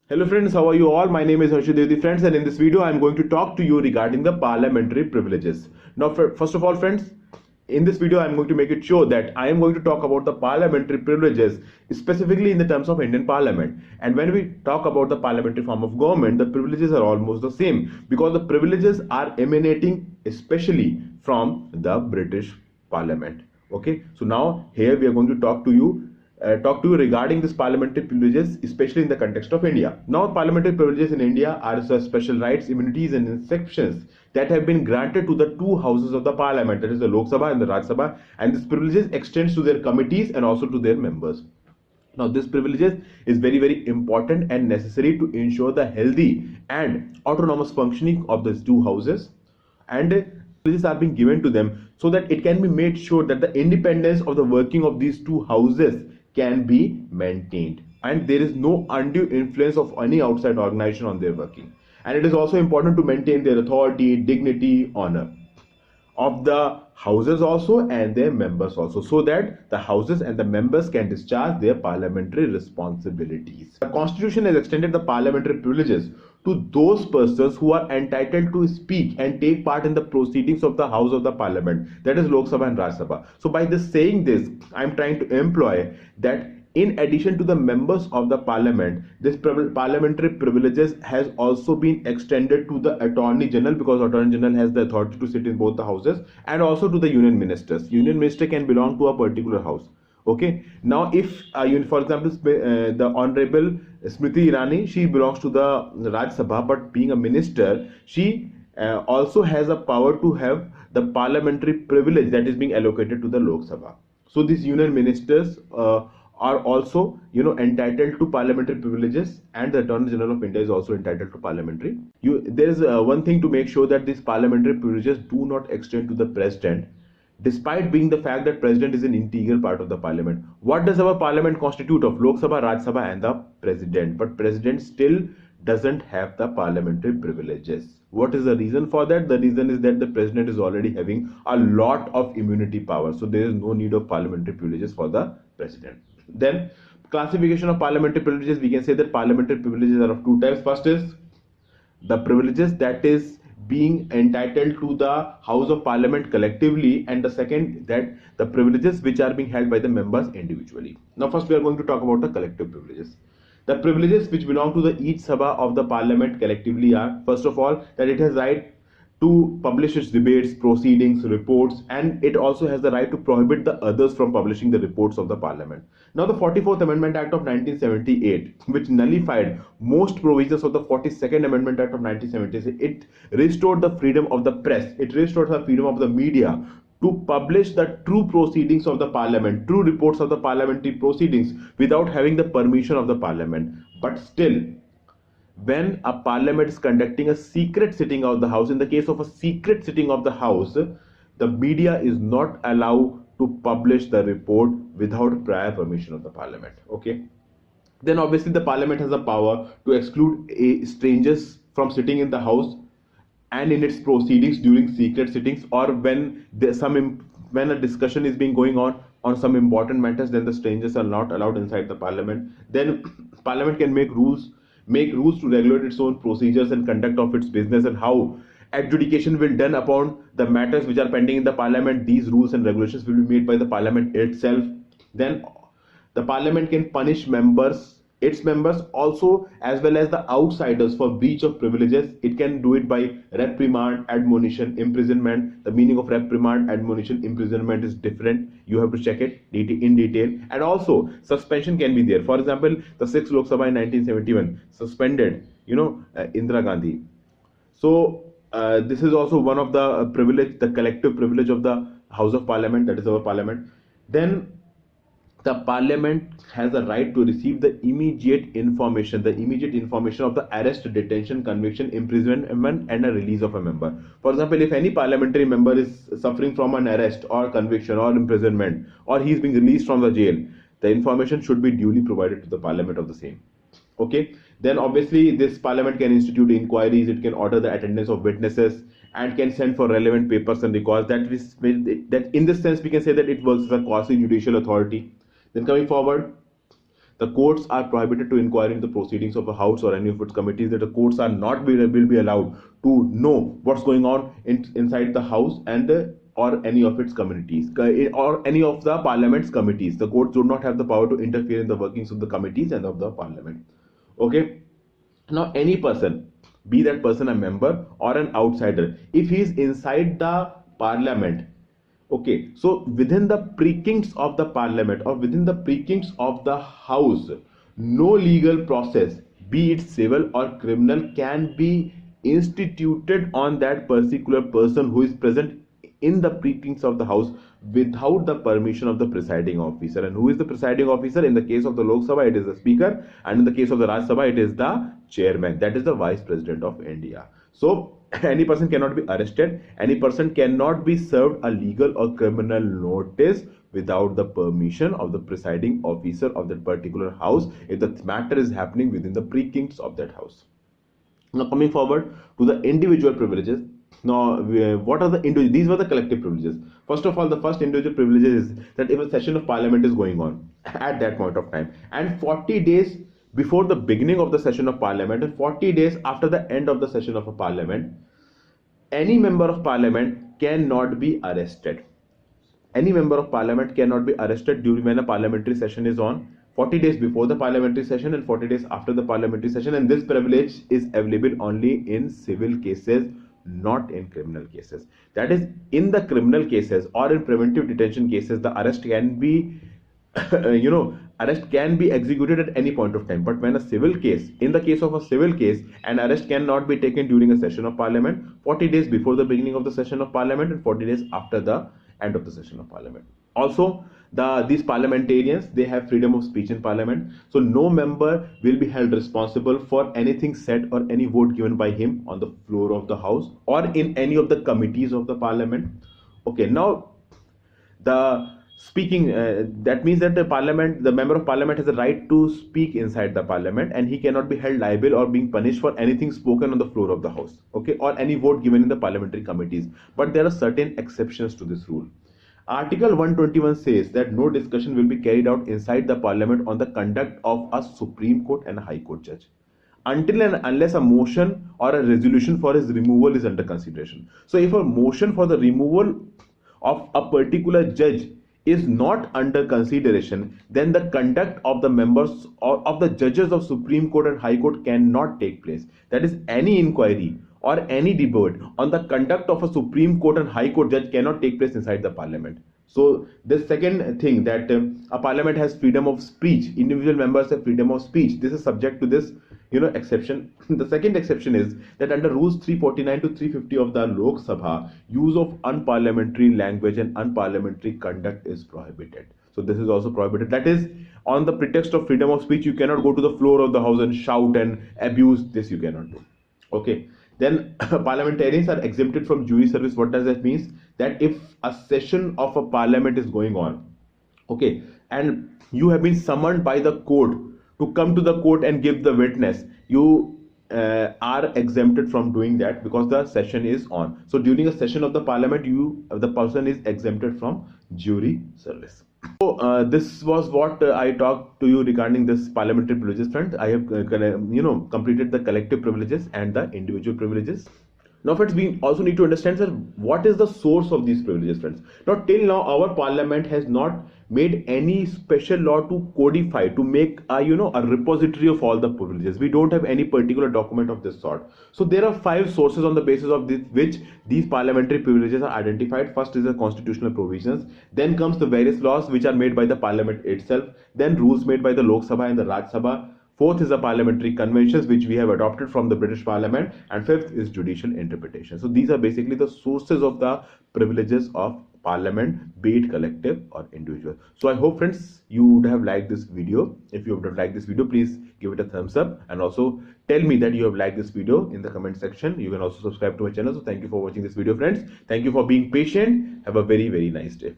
Hello friends, how are you all? My name is Harshdev friends, and in this video I am going to talk to you regarding the parliamentary privileges. Now first of all friends, in this video I am going to make it sure that I am going to talk about the parliamentary privileges specifically in the terms of Indian Parliament. And when we talk about the parliamentary form of government, the privileges are almost the same because the privileges are emanating especially from the British Parliament. Okay, so now here we are going to talk to you regarding this parliamentary privileges, especially in the context of India. Now, parliamentary privileges in India are special rights, immunities, and exceptions that have been granted to the two houses of the parliament, that is the Lok Sabha and the Rajya Sabha, and this privileges extends to their committees and also to their members. Now, this privileges is very important and necessary to ensure the healthy and autonomous functioning of these two houses, and privileges are being given to them so that it can be made sure that the independence of the working of these two houses can be maintained and there is no undue influence of any outside organization on their working. And it is also important to maintain their authority, dignity, honor of the houses also and their members also, so that the houses and the members can discharge their parliamentary responsibilities. The constitution has extended the parliamentary privileges to those persons who are entitled to speak and take part in the proceedings of the house of the parliament, that is Lok Sabha and Rajya Sabha. So by this saying this, I am trying to employ that in addition to the members of the parliament, this parliamentary privileges has also been extended to the attorney general, because attorney general has the authority to sit in both the houses, and also to the union ministers. Union minister can belong to a particular house. Okay, now if for example the honorable Smriti Irani, she belongs to the Rajya Sabha, but being a minister, she also has a power to have the parliamentary privilege that is being allocated to the Lok Sabha. So these union ministers are also entitled to parliamentary privileges, and the Attorney General of India is also entitled to parliamentary. There is one thing to make sure that these parliamentary privileges do not extend to the president, despite being the fact that president is an integral part of the parliament. What does our parliament constitute of? Lok Sabha, Rajya Sabha, and the president. But president still doesn't have the parliamentary privileges. What is the reason for that? The reason is that the president is already having a lot of immunity power, so there is no need of parliamentary privileges for the president. Then classification of parliamentary privileges, we can say that parliamentary privileges are of two types. First is the privileges that is being entitled to the House of Parliament collectively, and the second that the privileges which are being held by the members individually. Now first we are going to talk about the collective privileges. The privileges which belong to the each Sabha of the Parliament collectively are, first of all, that it has right to publish its debates, proceedings, reports, and it also has the right to prohibit the others from publishing the reports of the Parliament. Now the 44th Amendment Act of 1978, which nullified most provisions of the 42nd Amendment Act of 1976, it restored the freedom of the press, it restored the freedom of the media to publish the true proceedings of the Parliament, true reports of the parliamentary proceedings without having the permission of the Parliament. But still, when a parliament is conducting a secret sitting of the house, in the case of a secret sitting of the house, the media is not allowed to publish the report without prior permission of the parliament. Okay, then obviously the parliament has the power to exclude strangers from sitting in the house and in its proceedings during secret sittings, or when there's when a discussion is being going on some important matters, then the strangers are not allowed inside the parliament. Then parliament can make rules to regulate its own procedures and conduct of its business, and how adjudication will done upon the matters which are pending in the parliament. These rules and regulations will be made by the parliament itself. Then the parliament can punish its members also, as well as the outsiders, for breach of privileges. It can do it by reprimand, admonition, imprisonment. The meaning of reprimand, admonition, imprisonment is different. You have to check it in detail. And also suspension can be there. For example, the 6th Lok Sabha in 1971 suspended Indira Gandhi. So this is also one of the privilege, the collective privilege of the House of Parliament, that is our parliament. Then the parliament has a right to receive the immediate information of the arrest, detention, conviction, imprisonment, and a release of a member. For example, if any parliamentary member is suffering from an arrest or conviction or imprisonment, or he is being released from the jail, the information should be duly provided to the parliament of the same. Okay, then obviously this parliament can institute inquiries, it can order the attendance of witnesses, and can send for relevant papers and records. That in this sense we can say that it works as a quasi judicial authority. Then coming forward, The courts are prohibited to inquire into the proceedings of a house or any of its committees. That the courts are not will be allowed to know what's going on inside the house and or any of its committees or any of the parliament's committees. The courts do not have the power to interfere in the workings of the committees and of the parliament. Okay. Now, any person, be that person a member or an outsider, if he is inside the parliament, okay, so within the precincts of the parliament or within the precincts of the house, no legal process, be it civil or criminal, can be instituted on that particular person who is present in the precincts of the house without the permission of the presiding officer. And who is the presiding officer? In the case of the Lok Sabha, it is the speaker, and in the case of the Rajya Sabha, it is the chairman, that is the vice president of India. So any person cannot be arrested, any person cannot be served a legal or criminal notice without the permission of the presiding officer of that particular house if the matter is happening within the precincts of that house. Now, coming forward to the individual privileges. Now, what are the individual? These were the collective privileges. First of all, the first individual privileges is that if a session of parliament is going on at that point of time, and 40 days before the beginning of the session of parliament and 40 days after the end of the session of a parliament, any member of parliament cannot be arrested. Any member of parliament cannot be arrested during when a parliamentary session is on, 40 days before the parliamentary session and 40 days after the parliamentary session, and this privilege is available only in civil cases, not in criminal cases. That is, in the criminal cases or in preventive detention cases, the arrest can be arrest can be executed at any point of time. But when a civil case, in the case of a civil case, an arrest cannot be taken during a session of parliament, 40 days before the beginning of the session of parliament and 40 days after the end of the session of parliament. Also, these parliamentarians, they have freedom of speech in parliament, so no member will be held responsible for anything said or any vote given by him on the floor of the house or in any of the committees of the parliament. Okay, now the speaking, that means that the member of parliament has a right to speak inside the parliament, and he cannot be held liable or being punished for anything spoken on the floor of the house, okay, or any vote given in the parliamentary committees. But there are certain exceptions to this rule. Article 121 says that no discussion will be carried out inside the parliament on the conduct of a Supreme Court and a High Court judge until and unless a motion or a resolution for his removal is under consideration. So if a motion for the removal of a particular judge is not under consideration, then the conduct of the members or of the judges of Supreme Court and High Court cannot take place. That is, any inquiry or any debate on the conduct of a Supreme Court and High Court judge cannot take place inside the parliament. So the second thing, that a parliament has freedom of speech, individual members have freedom of speech, this is subject to this exception. The second exception is that under rules 349 to 350 of the Lok Sabha, use of unparliamentary language and unparliamentary conduct is prohibited. So this is also prohibited. That is, on the pretext of freedom of speech, you cannot go to the floor of the house and shout and abuse. This you cannot do. Okay. Then parliamentarians are exempted from jury service. What does that mean? That if a session of a parliament is going on, okay, and you have been summoned by the court to come to the court and give the witness, you are exempted from doing that because the session is on. So during a session of the parliament, the person is exempted from jury service. So this was what I talked to you regarding this parliamentary privileges, friends. I have completed the collective privileges and the individual privileges. Now, friends, we also need to understand, sir, what is the source of these privileges, friends. Now, till now, our parliament has not made any special law to codify, to make a repository of all the privileges. We don't have any particular document of this sort. So there are 5 sources on the basis of which these parliamentary privileges are identified. First is the constitutional provisions, then comes the various laws which are made by the parliament itself, then rules made by the Lok Sabha and the Rajya Sabha. Fourth is the parliamentary conventions which we have adopted from the British Parliament, and fifth is judicial interpretation. So these are basically the sources of the privileges of parliament, be it collective or individual. So I hope, friends, you would have liked this video. If you would have liked this video, please give it a thumbs up, and also tell me that you have liked this video in the comment section. You can also subscribe to my channel. So thank you for watching this video, friends. Thank you for being patient. Have a very, very nice day.